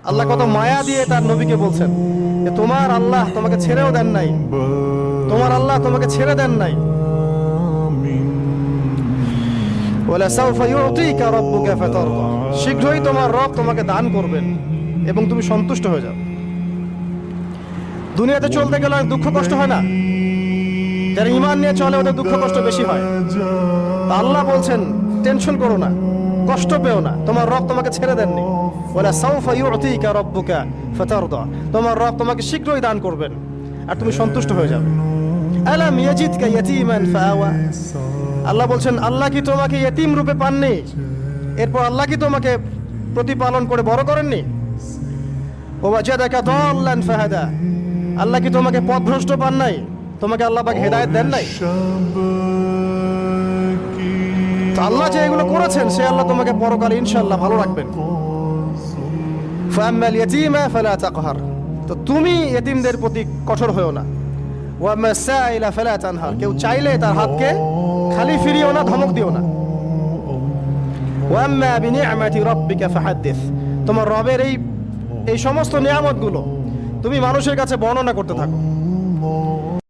আল্লাহ কত মায়া দিয়ে তার নবীকে বলছেন যে তোমার আল্লাহ তোমাকে ছেড়েও দেন নাই, তোমার আল্লাহ তোমাকে ছেড়ে দেন নাই। ওয়ালাসাউফা ইউতিকা রাব্বুকা ফাতারদা, শীঘ্রই তোমার রব তোমাকে দান করবেন এবং তুমি সন্তুষ্ট হয়ে যাও। দুনিয়াতে চলতে গেলে অনেক দুঃখ কষ্ট হয় না? যারা ঈমান নিয়ে চলে ওদের দুঃখ কষ্ট বেশি হয়। তা আল্লাহ বলছেন টেনশন করো না, কষ্ট পেও না, তোমার রব তোমাকে ছেড়ে দেননি। ওয়ালাসাউফা ইউতিকা রাব্বুকা ফাতারদা, তোমার রব তোমাকে শীঘ্রই দান করবেন আর তুমি সন্তুষ্ট হয়ে যাবে। আলাম ইয়াজিদকা ইয়াতীমান ফাআওয়া, আল্লাহ বলছেন আল্লাহ কি তোমাকে ইয়েতিম রূপে পাননি? এরপর আল্লাহ কি তোমাকে প্রতিপালন করে বড় করেননি? ওয়াজাদাকা দাল্লান ফাহাদা, আল্লাহ কি তোমাকে পথভ্রষ্ট পান নাই? তোমাকে আল্লাহ পাক হেদায়েত দেন নাই? তো আল্লাহ যে এগুলো করেছেন সে আল্লাহ তোমাকে পরকালে ইনশাআল্লাহ ভালো রাখবেন। ফাআম্মাল ইয়াতীমা ফালা তাকহার, তো তুমি ইয়েতিমদের প্রতি কঠোর হয়ো না। ওয়াম্মা সাইলা ফালা তানহার, কেউ চাইলে তার হাতকে খালি ফিরিও না, ধমক দিও না। ওয়াম্মা বিনিআমাতি রাব্বিকা ফাহাদ্দিস, তোমার রবের এই সমস্ত নিয়ামতগুলো তুমি মানুষের কাছে বর্ণনা করতে থাকো।